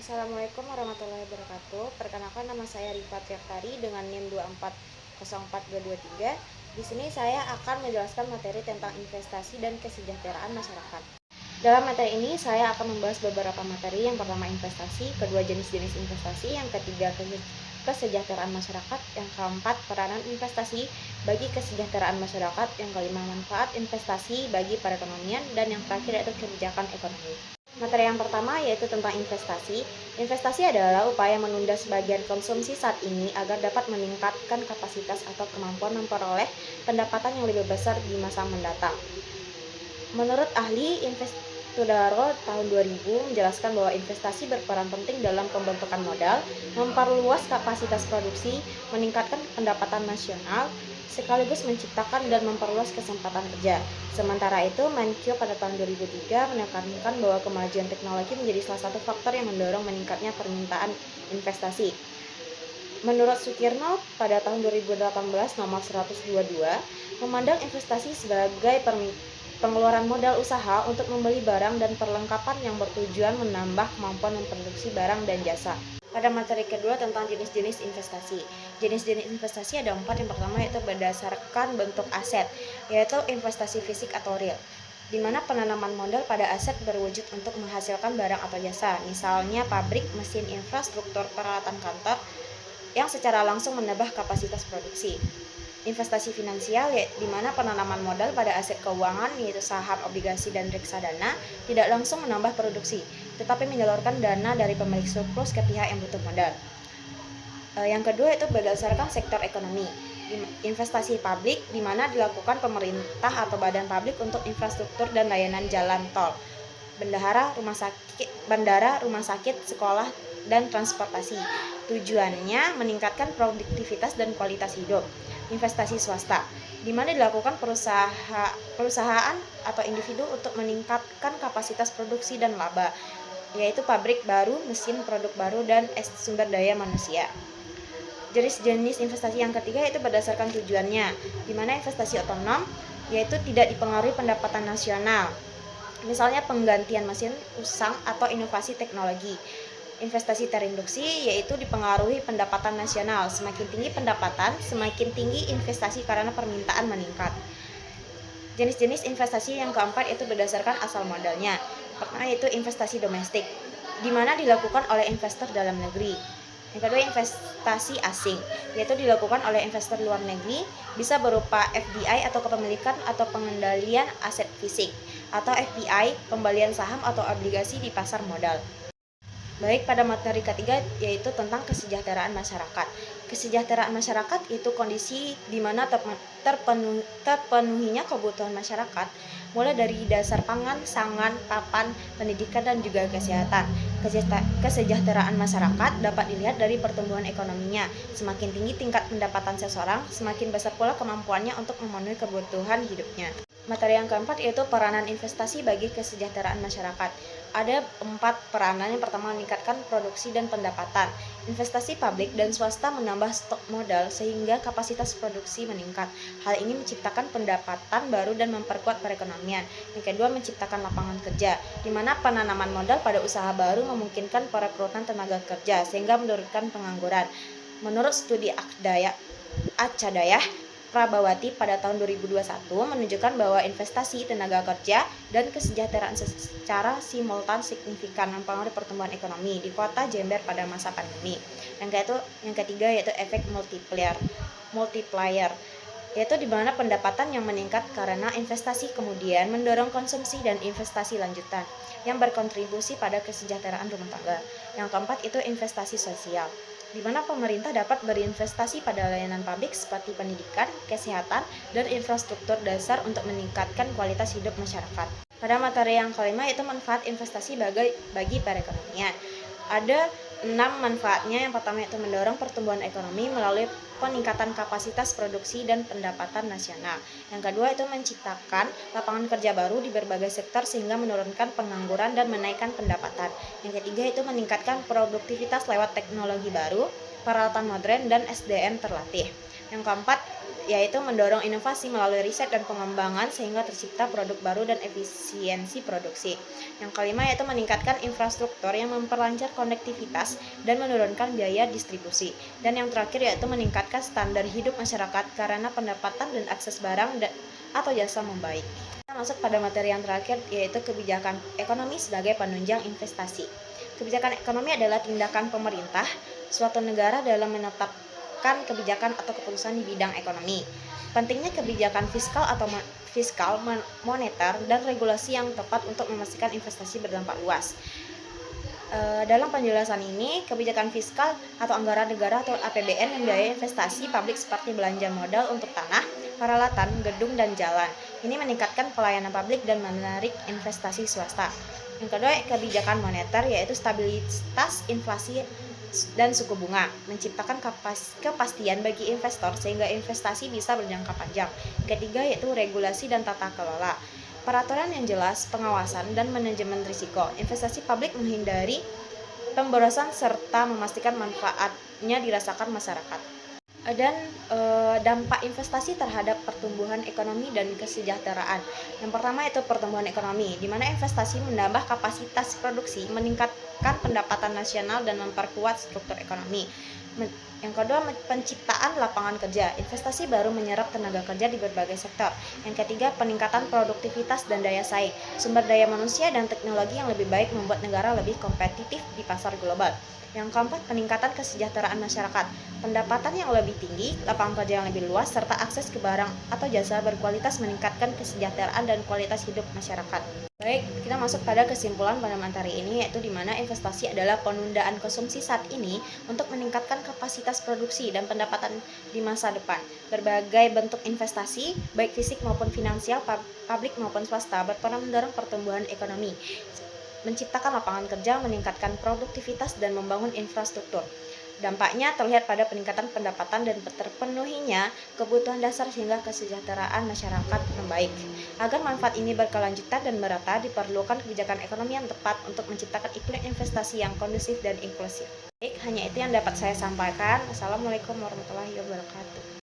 Assalamualaikum warahmatullahi wabarakatuh. Perkenalkan, nama saya Rifat Yaftari dengan NIM 2404223. Di sini saya akan menjelaskan materi tentang investasi dan kesejahteraan masyarakat. Dalam materi ini saya akan membahas beberapa materi. Yang pertama investasi, kedua jenis-jenis investasi, yang ketiga kesejahteraan masyarakat, yang keempat peranan investasi bagi kesejahteraan masyarakat, yang kelima manfaat investasi bagi perekonomian, dan yang terakhir yaitu kebijakan ekonomi. Materi yang pertama yaitu tentang investasi. Investasi adalah upaya menunda sebagian konsumsi saat ini agar dapat meningkatkan kapasitas atau kemampuan memperoleh pendapatan yang lebih besar di masa mendatang. Menurut ahli Investudaro tahun 2000 menjelaskan bahwa investasi berperan penting dalam pembentukan modal, memperluas kapasitas produksi, meningkatkan pendapatan nasional, sekaligus menciptakan dan memperluas kesempatan kerja. Sementara itu, Menkyu pada tahun 2003 menekankan bahwa kemajuan teknologi menjadi salah satu faktor yang mendorong meningkatnya permintaan investasi. Menurut Sukirno pada tahun 2018 nomor 122, memandang investasi sebagai pengeluaran modal usaha untuk membeli barang dan perlengkapan yang bertujuan menambah kemampuan memproduksi barang dan jasa. Pada materi kedua tentang jenis-jenis investasi. Jenis-jenis investasi ada 4. Yang pertama yaitu berdasarkan bentuk aset, yaitu investasi fisik atau real, di mana penanaman modal pada aset berwujud untuk menghasilkan barang atau jasa, misalnya pabrik, mesin, infrastruktur, peralatan kantor, yang secara langsung menambah kapasitas produksi. Investasi finansial, di mana penanaman modal pada aset keuangan yaitu saham, obligasi, dan reksadana tidak langsung menambah produksi, tetapi menyalurkan dana dari pemilik surplus ke pihak yang butuh modal. Yang kedua itu berdasarkan sektor ekonomi. Investasi publik, di mana dilakukan pemerintah atau badan publik untuk infrastruktur dan layanan jalan tol, bandara, rumah sakit, sekolah, dan transportasi. Tujuannya meningkatkan produktivitas dan kualitas hidup. Investasi swasta, di mana dilakukan perusahaan atau individu untuk meningkatkan kapasitas produksi dan laba, yaitu pabrik baru, mesin, produk baru, dan sumber daya manusia. Jenis investasi yang ketiga yaitu berdasarkan tujuannya, di mana investasi otonom yaitu tidak dipengaruhi pendapatan nasional, misalnya penggantian mesin usang atau inovasi teknologi. Investasi terinduksi yaitu dipengaruhi pendapatan nasional. Semakin tinggi pendapatan, semakin tinggi investasi karena permintaan meningkat. Jenis-jenis investasi yang keempat itu berdasarkan asal modalnya. Pertama yaitu investasi domestik, di mana dilakukan oleh investor dalam negeri. Yang kedua investasi asing, yaitu dilakukan oleh investor luar negeri, bisa berupa FDI atau kepemilikan atau pengendalian aset fisik, atau FPI, pembelian saham atau obligasi di pasar modal. Baik, pada materi ketiga yaitu tentang kesejahteraan masyarakat. Kesejahteraan masyarakat itu kondisi di mana terpenuhinya kebutuhan masyarakat, mulai dari dasar pangan, sangan, papan, pendidikan, dan juga kesehatan. Kesejahteraan masyarakat dapat dilihat dari pertumbuhan ekonominya. Semakin tinggi tingkat pendapatan seseorang, semakin besar pula kemampuannya untuk memenuhi kebutuhan hidupnya. Materi yang keempat yaitu peranan investasi bagi kesejahteraan masyarakat. Ada 4 peranan. Yang pertama meningkatkan produksi dan pendapatan. Investasi publik dan swasta menambah stok modal sehingga kapasitas produksi meningkat. Hal ini menciptakan pendapatan baru dan memperkuat perekonomian. Yang kedua menciptakan lapangan kerja, di mana penanaman modal pada usaha baru memungkinkan perekrutan tenaga kerja sehingga menurunkan pengangguran. Menurut studi Acadayah Prabawati pada tahun 2021 menunjukkan bahwa investasi, tenaga kerja, dan kesejahteraan secara simultan signifikan mempengaruhi pertumbuhan ekonomi di kota Jember pada masa pandemi. Yang ketiga yaitu efek multiplier, yaitu di mana pendapatan yang meningkat karena investasi kemudian mendorong konsumsi dan investasi lanjutan yang berkontribusi pada kesejahteraan rumah tangga. Yang keempat itu investasi sosial, di mana pemerintah dapat berinvestasi pada layanan publik seperti pendidikan, kesehatan, dan infrastruktur dasar untuk meningkatkan kualitas hidup masyarakat. Pada materi yang kelima yaitu manfaat investasi bagi perekonomian. Ada 6 manfaatnya. Yang pertama yaitu mendorong pertumbuhan ekonomi melalui peningkatan kapasitas produksi dan pendapatan nasional. Yang kedua itu menciptakan lapangan kerja baru di berbagai sektor sehingga menurunkan pengangguran dan menaikkan pendapatan. Yang ketiga itu meningkatkan produktivitas lewat teknologi baru, peralatan modern, dan SDM terlatih. Yang keempat yaitu mendorong inovasi melalui riset dan pengembangan sehingga tercipta produk baru dan efisiensi produksi. Yang kelima yaitu meningkatkan infrastruktur yang memperlancar konektivitas dan menurunkan biaya distribusi. Dan yang terakhir yaitu meningkatkan standar hidup masyarakat karena pendapatan dan akses barang atau jasa membaik. Kita masuk pada materi yang terakhir yaitu kebijakan ekonomi sebagai penunjang investasi. Kebijakan ekonomi adalah tindakan pemerintah suatu negara dalam menetapkan kebijakan atau keputusan di bidang ekonomi. Pentingnya kebijakan fiskal, moneter, dan regulasi yang tepat untuk memastikan investasi berdampak luas. Dalam penjelasan ini, kebijakan fiskal atau anggaran negara atau APBN membiayai investasi publik seperti belanja modal untuk tanah, peralatan, gedung, dan jalan. Ini meningkatkan pelayanan publik dan menarik investasi swasta. Yang kedua, kebijakan moneter yaitu stabilitas inflasi dan suku bunga, menciptakan kepastian bagi investor sehingga investasi bisa berjangka panjang. Ketiga yaitu regulasi dan tata kelola. Peraturan yang jelas, pengawasan, dan manajemen risiko. Investasi publik menghindari pemborosan serta memastikan manfaatnya dirasakan masyarakat. Dan dampak investasi terhadap pertumbuhan ekonomi dan kesejahteraan. Yang pertama itu pertumbuhan ekonomi, di mana investasi menambah kapasitas produksi, meningkatkan pendapatan nasional dan memperkuat struktur ekonomi. Yang kedua, penciptaan lapangan kerja. Investasi baru menyerap tenaga kerja di berbagai sektor. Yang ketiga, peningkatan produktivitas dan daya saing. Sumber daya manusia dan teknologi yang lebih baik membuat negara lebih kompetitif di pasar global. Yang keempat, peningkatan kesejahteraan masyarakat. Pendapatan yang lebih tinggi, lapangan kerja yang lebih luas, serta akses ke barang atau jasa berkualitas meningkatkan kesejahteraan dan kualitas hidup masyarakat. Baik, kita masuk pada kesimpulan pada materi ini, yaitu di mana investasi adalah penundaan konsumsi saat ini untuk meningkatkan kapasitas produksi dan pendapatan di masa depan. Berbagai bentuk investasi, baik fisik maupun finansial, publik maupun swasta, berperan mendorong pertumbuhan ekonomi, menciptakan lapangan kerja, meningkatkan produktivitas, dan membangun infrastruktur. Dampaknya terlihat pada peningkatan pendapatan dan terpenuhinya kebutuhan dasar sehingga kesejahteraan masyarakat membaik. Agar manfaat ini berkelanjutan dan merata, diperlukan kebijakan ekonomi yang tepat untuk menciptakan iklim investasi yang kondusif dan inklusif. Baik, hanya itu yang dapat saya sampaikan. Assalamualaikum warahmatullahi wabarakatuh.